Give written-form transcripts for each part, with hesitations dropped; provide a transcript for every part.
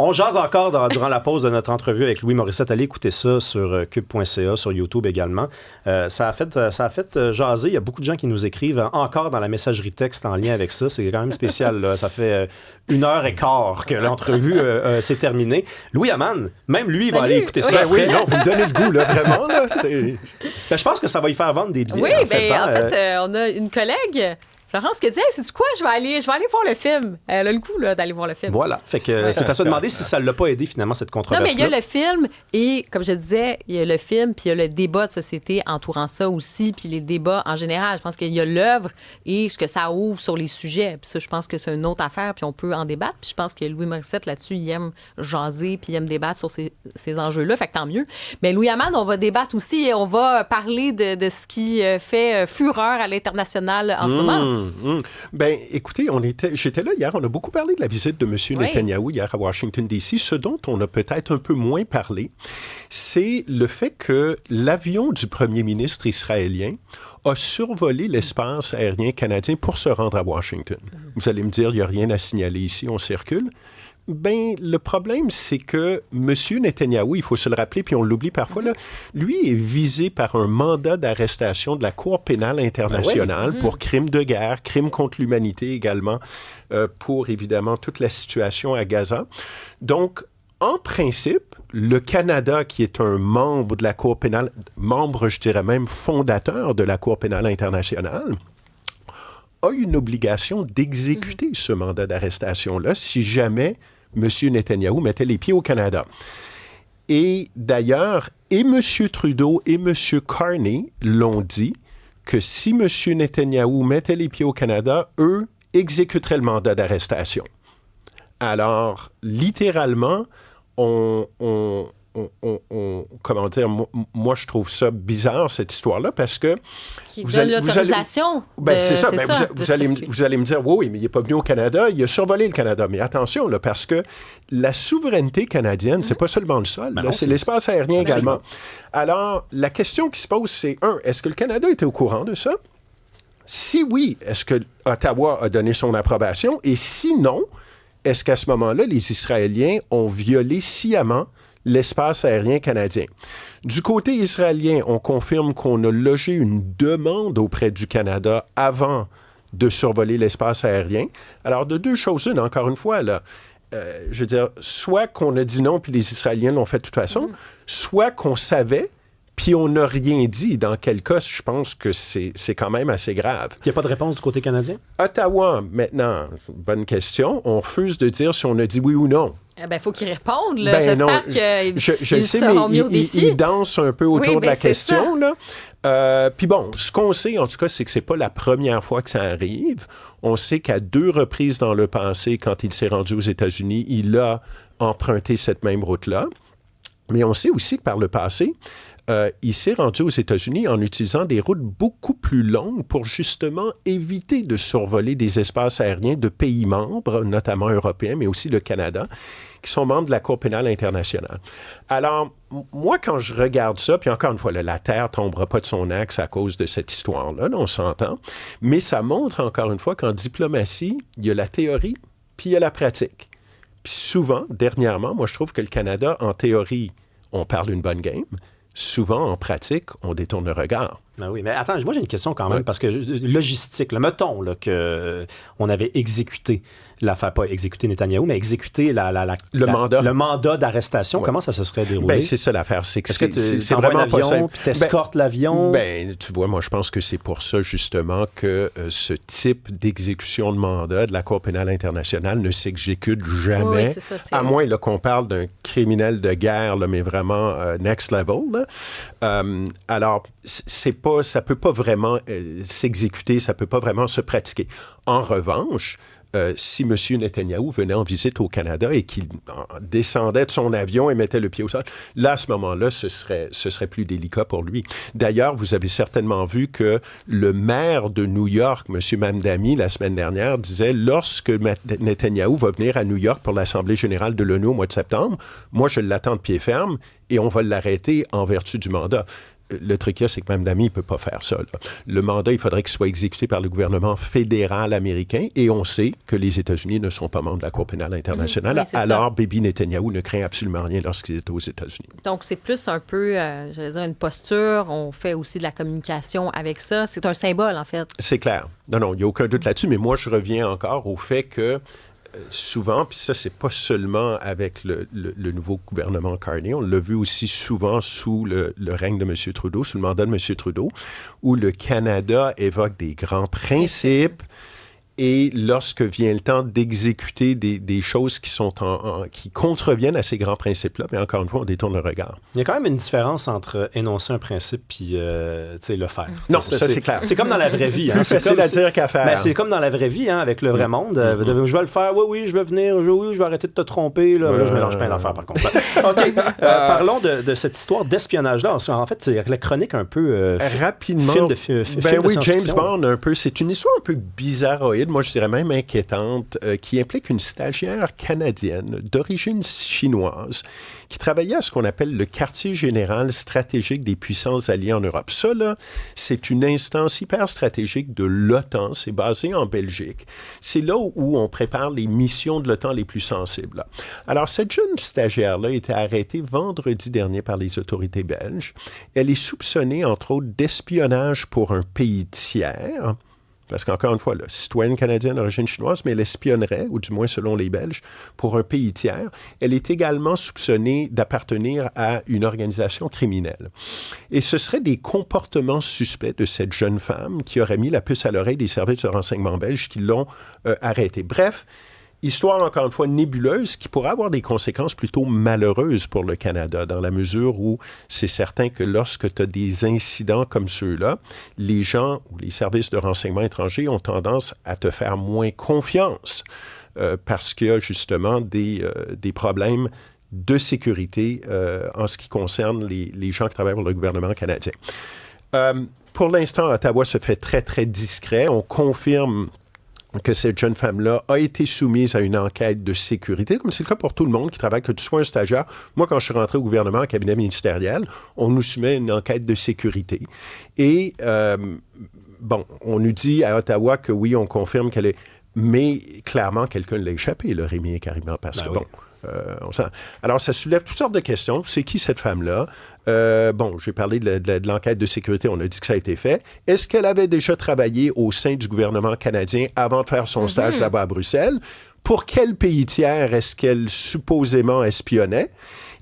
On jase encore durant la pause de notre entrevue avec Louis Morissette. Allez écouter ça sur cube.ca, sur YouTube également. Ça a fait jaser. Il y a beaucoup de gens qui nous écrivent encore dans la messagerie texte en lien avec ça. C'est quand même spécial, là. Ça fait 1h15 que l'entrevue s'est terminée. Louis Hamman, même lui, il va aller écouter ça. Oui, non, vous me donnez le goût, là, vraiment. Là, je pense que ça va y faire vendre des billets. Oui, en fait, on a une collègue... Florence qui dit « sais-tu quoi, je vais aller voir le film. » Elle a le goût là, d'aller voir le film. Voilà. Fait que c'est à se demander si ça ne l'a pas aidé finalement, cette controverse. Non, mais il y a le film et, comme je disais, il y a le film puis il y a le débat de société entourant ça aussi, puis les débats en général. Je pense qu'il y a l'œuvre et ce que ça ouvre sur les sujets. Puis ça, je pense que c'est une autre affaire, puis on peut en débattre. Puis je pense que Louis Morissette, là-dessus, il aime jaser puis il aime débattre sur ces enjeux-là. Fait que tant mieux. Mais Louis Hamman, on va débattre aussi et on va parler de ce qui fait fureur à l'international en ce moment. Ben, écoutez, j'étais là hier, on a beaucoup parlé de la visite de M. Netanyahou hier à Washington, D.C. Ce dont on a peut-être un peu moins parlé, c'est le fait que l'avion du premier ministre israélien a survolé l'espace aérien canadien pour se rendre à Washington. Vous allez me dire, il n'y a rien à signaler ici, on circule. Ben, le problème, c'est que M. Netanyahou, il faut se le rappeler, puis on l'oublie parfois, là, lui est visé par un mandat d'arrestation de la Cour pénale internationale pour crimes de guerre, crimes contre l'humanité également, pour évidemment toute la situation à Gaza. Donc, en principe, le Canada, qui est un membre de la Cour pénale, membre, je dirais même fondateur de la Cour pénale internationale, a une obligation d'exécuter ce mandat d'arrestation-là si jamais M. Netanyahou mettait les pieds au Canada. Et d'ailleurs, et M. Trudeau et M. Carney l'ont dit que si M. Netanyahou mettait les pieds au Canada, eux exécuteraient le mandat d'arrestation. Alors, littéralement, comment dire, moi, je trouve ça bizarre, cette histoire-là, parce que... Qui donne l'autorisation. C'est ça. Vous allez me dire, oui, mais il n'est pas venu au Canada, il a survolé le Canada. Mais attention, là, parce que la souveraineté canadienne, c'est pas seulement le sol, là, c'est l'espace aérien également. Alors, la question qui se pose, c'est, est-ce que le Canada était au courant de ça? Si oui, est-ce que Ottawa a donné son approbation? Et sinon, est-ce qu'à ce moment-là, les Israéliens ont violé sciemment l'espace aérien canadien? Du côté israélien, on confirme qu'on a logé une demande auprès du Canada avant de survoler l'espace aérien. Alors, de deux choses une, encore une fois, là, je veux dire, soit qu'on a dit non, puis les Israéliens l'ont fait de toute façon, soit qu'on savait, puis on n'a rien dit. Dans quel cas, je pense que c'est quand même assez grave. Il n'y a pas de réponse du côté canadien? Ottawa, maintenant, bonne question. On refuse de dire si on a dit oui ou non. Il faut qu'ils répondent. Là. J'espère qu'ils seront mis au défi. Ils dansent un peu autour de la question. Là. Puis bon, ce qu'on sait, en tout cas, c'est que c'est pas la première fois que ça arrive. On sait qu'à 2 reprises dans le passé, quand il s'est rendu aux États-Unis, il a emprunté cette même route-là. Mais on sait aussi que par le passé, il s'est rendu aux États-Unis en utilisant des routes beaucoup plus longues pour justement éviter de survoler des espaces aériens de pays membres, notamment européens, mais aussi le Canada, qui sont membres de la Cour pénale internationale. Alors, moi, quand je regarde ça, puis encore une fois, là, la Terre ne tombera pas de son axe à cause de cette histoire-là, on s'entend, mais ça montre encore une fois qu'en diplomatie, il y a la théorie, puis il y a la pratique. Puis souvent, dernièrement, moi, je trouve que le Canada, en théorie, on parle une bonne game. Souvent, en pratique, on détourne le regard. Ben oui, mais attends, moi j'ai une question quand même, parce que logistique, là, mettons là, qu'on avait exécuté l'affaire, pas exécuté Netanyahou, mais exécuté le mandat d'arrestation. Comment ça se serait déroulé? Ben, c'est ça l'affaire, c'est que c'est vraiment pas simple. Puis t'escortes l'avion? Ben, tu vois, moi je pense que c'est pour ça justement que ce type d'exécution de mandat de la Cour pénale internationale ne s'exécute jamais, à moins là, qu'on parle d'un criminel de guerre, là, mais vraiment next level. Là. Alors, ça peut pas vraiment s'exécuter, ça peut pas vraiment se pratiquer. En revanche, si M. Netanyahou venait en visite au Canada et qu'il descendait de son avion et mettait le pied au sol, là, à ce moment-là, ce serait plus délicat pour lui. D'ailleurs, vous avez certainement vu que le maire de New York, M. Mamdani, la semaine dernière, disait, lorsque Netanyahou va venir à New York pour l'Assemblée générale de l'ONU au mois de septembre, moi, je l'attends de pied ferme et on va l'arrêter en vertu du mandat. le truc, c'est que Mme Dami ne peut pas faire ça. Là. Le mandat, il faudrait qu'il soit exécuté par le gouvernement fédéral américain et on sait que les États-Unis ne sont pas membres de la Cour pénale internationale. Oui, alors, Bibi Netanyahou ne craint absolument rien lorsqu'il est aux États-Unis. Donc, c'est plus un peu, j'allais dire, une posture. On fait aussi de la communication avec ça. C'est un symbole, en fait. C'est clair. Non, il n'y a aucun doute là-dessus, mais moi, je reviens encore au fait que souvent, puis ça, c'est pas seulement avec le nouveau gouvernement Carney, on l'a vu aussi souvent sous le règne de M. Trudeau, sous le mandat de M. Trudeau, où le Canada évoque des grands principes et lorsque vient le temps d'exécuter des choses qui sont qui contreviennent à ces grands principes-là, mais encore une fois, on détourne le regard. Il y a quand même une différence entre énoncer un principe puis le faire. Non, ça c'est clair. C'est comme dans la vraie vie. Hein. Plus facile à dire qu'à faire. Ben, c'est comme dans la vraie vie, hein, avec le vrai monde. Je vais le faire, oui, je vais venir, oui, je vais arrêter de te tromper. Là, je mélange plein d'affaires, par contre. OK. Parlons de cette histoire d'espionnage-là. En fait, c'est la chronique un peu... rapidement. Film de science-fiction. James Bond, un peu. C'est une histoire un peu bizarroïde. Moi, je dirais même inquiétante, qui implique une stagiaire canadienne d'origine chinoise qui travaillait à ce qu'on appelle le quartier général stratégique des puissances alliées en Europe. Ça, là, c'est une instance hyper stratégique de l'OTAN. C'est basé en Belgique. C'est là où on prépare les missions de l'OTAN les plus sensibles. Alors, cette jeune stagiaire-là a été arrêtée vendredi dernier par les autorités belges. Elle est soupçonnée, entre autres, d'espionnage pour un pays tiers. Parce qu'encore une fois, là, citoyenne canadienne d'origine chinoise, mais elle espionnerait, ou du moins selon les Belges, pour un pays tiers. Elle est également soupçonnée d'appartenir à une organisation criminelle. Et ce seraient des comportements suspects de cette jeune femme qui aurait mis la puce à l'oreille des services de renseignement belges qui l'ont arrêtée. Bref, histoire, encore une fois, nébuleuse qui pourrait avoir des conséquences plutôt malheureuses pour le Canada, dans la mesure où c'est certain que lorsque tu as des incidents comme ceux-là, les gens ou les services de renseignement étrangers ont tendance à te faire moins confiance parce qu'il y a justement des problèmes de sécurité en ce qui concerne les gens qui travaillent pour le gouvernement canadien. Pour l'instant, Ottawa se fait très, très discret. On confirme que cette jeune femme-là a été soumise à une enquête de sécurité, comme c'est le cas pour tout le monde qui travaille, que tu sois un stagiaire. Moi, quand je suis rentré au gouvernement, en cabinet ministériel, on nous soumet une enquête de sécurité. Et, on nous dit à Ottawa que oui, on confirme qu'elle est... Mais clairement, quelqu'un l'a échappé, là, Rémi et Karima, parce que, alors, ça soulève toutes sortes de questions. C'est qui cette femme-là? J'ai parlé de l'enquête de sécurité. On a dit que ça a été fait. Est-ce qu'elle avait déjà travaillé au sein du gouvernement canadien avant de faire son stage là-bas à Bruxelles? Pour quel pays tiers est-ce qu'elle supposément espionnait?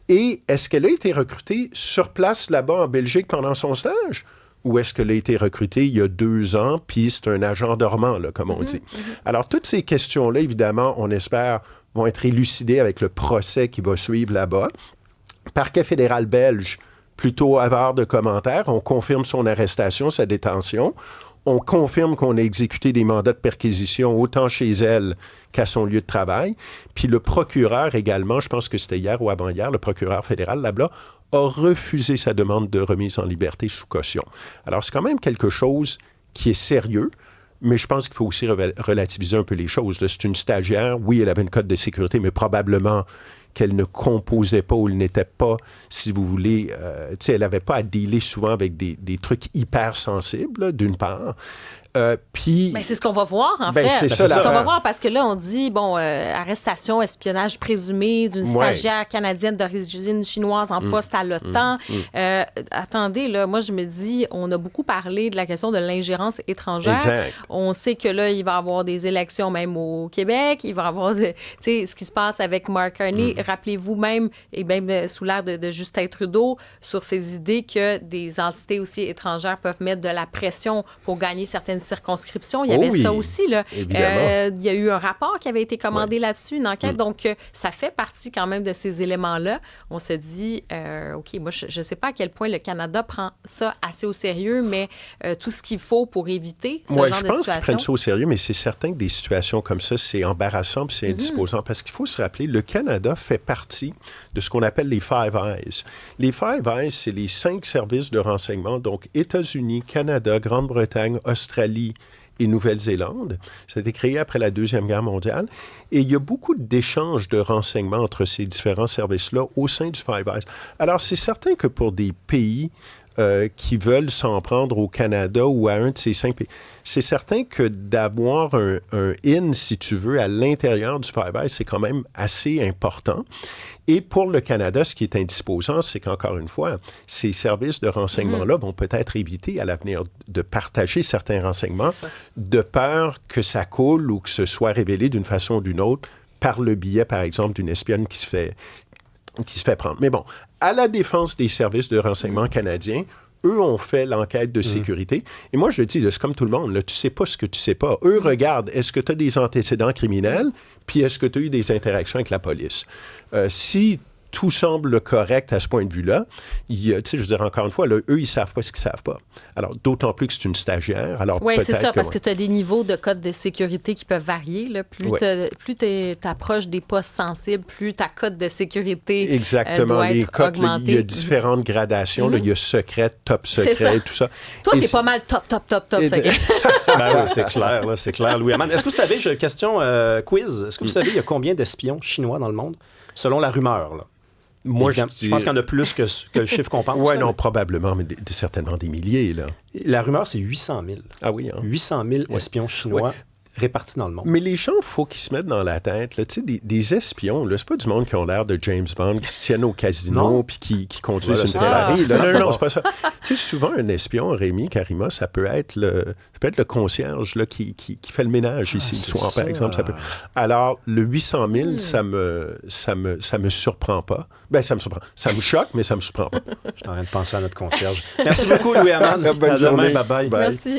Et est-ce qu'elle a été recrutée sur place là-bas en Belgique pendant son stage? Ou est-ce qu'elle a été recrutée il y a 2 ans, puis c'est un agent dormant, là, comme on dit? Alors, toutes ces questions-là, évidemment, on espère, vont être élucidées avec le procès qui va suivre là-bas. Parquet fédéral belge, plutôt avare de commentaires. On confirme son arrestation, sa détention. On confirme qu'on a exécuté des mandats de perquisition autant chez elle qu'à son lieu de travail. Puis le procureur également, je pense que c'était hier ou avant-hier, le procureur fédéral là-bas, a refusé sa demande de remise en liberté sous caution. Alors, c'est quand même quelque chose qui est sérieux, mais je pense qu'il faut aussi relativiser un peu les choses. Là, c'est une stagiaire, oui, elle avait une cote de sécurité, mais probablement qu'elle ne composait pas ou elle n'était pas, si vous voulez, elle n'avait pas à dealer souvent avec des trucs hyper sensibles, là, d'une part. Mais c'est ce qu'on va voir, en fait. C'est ce qu'on va voir, parce que là, on dit, arrestation, espionnage présumé d'une stagiaire canadienne d'origine chinoise en poste à l'OTAN. Attendez, là, moi, je me dis, on a beaucoup parlé de la question de l'ingérence étrangère. Exact. On sait que là, il va y avoir des élections même au Québec. Il va y avoir, ce qui se passe avec Mark Carney. Rappelez-vous même, et même sous l'ère de Justin Trudeau, sur ces idées que des entités aussi étrangères peuvent mettre de la pression pour gagner certaines circonscription. Il y avait ça aussi. Là. Il y a eu un rapport qui avait été commandé là-dessus, une enquête. Donc, ça fait partie quand même de ces éléments-là. On se dit, OK, moi, je ne sais pas à quel point le Canada prend ça assez au sérieux, mais tout ce qu'il faut pour éviter ce genre de situation. Je pense qu'ils prennent ça au sérieux, mais c'est certain que des situations comme ça, c'est embarrassant puis c'est indisposant. Parce qu'il faut se rappeler, le Canada fait partie de ce qu'on appelle les Five Eyes. Les Five Eyes, c'est les 5 services de renseignement, donc États-Unis, Canada, Grande-Bretagne, Australie et Nouvelle-Zélande. Ça a été créé après la Deuxième Guerre mondiale. Et il y a beaucoup d'échanges de renseignements entre ces différents services-là au sein du Five Eyes. Alors, c'est certain que pour des pays qui veulent s'en prendre au Canada ou à un de ces 5 pays. C'est certain que d'avoir un in, si tu veux, à l'intérieur du Five Eyes, c'est quand même assez important. Et pour le Canada, ce qui est indisposant, c'est qu'encore une fois, ces services de renseignement-là vont peut-être éviter à l'avenir de partager certains renseignements de peur que ça coule ou que ce soit révélé d'une façon ou d'une autre par le biais, par exemple, d'une espionne qui se fait prendre. Mais bon, à la défense des services de renseignement canadiens, eux ont fait l'enquête de sécurité. Et moi, je dis, là, c'est comme tout le monde, là, tu sais pas ce que tu sais pas. Eux regardent, est-ce que tu as des antécédents criminels, puis est-ce que tu as eu des interactions avec la police? Si tout semble correct à ce point de vue-là, je veux dire, encore une fois, là, eux, ils savent pas ce qu'ils savent pas. Alors, d'autant plus que c'est une stagiaire. Oui, c'est ça, parce que tu as des niveaux de code de sécurité qui peuvent varier. Là. Plus tu approches des postes sensibles, plus ta cote de sécurité doit être augmentée. Il y a différentes gradations. Là, il y a secret, top secret, tout ça. Toi, tu es pas mal top secret. Ben oui, c'est clair, Louis-Armand. Est-ce que vous savez, j'ai une question quiz, est-ce que vous savez, il y a combien d'espions chinois dans le monde, selon la rumeur, là? Moi, je pense qu'il y en a plus que le chiffre qu'on pense. Oui, non, probablement, mais certainement des milliers, là. La rumeur, c'est 800 000. Ah oui, hein? 800 000 espions chinois répartis dans le monde. Mais les gens, il faut qu'ils se mettent dans la tête, là, tu sais, des espions, là, c'est pas du monde qui ont l'air de James Bond, qui se tiennent au casino puis qui conduisent une Ferrari. Non, c'est pas ça. Tu sais, souvent, un espion, Rémi Karima, ça peut être le concierge là, qui fait le ménage ici le soir, par exemple. Ça peut... Alors, le 800 000, ça me surprend pas. Ben, ça me surprend. Ça me choque, mais ça me surprend pas. Je suis en train de penser à notre concierge. Merci beaucoup, Louis-Armand. Bonne journée. Bye-bye. Merci.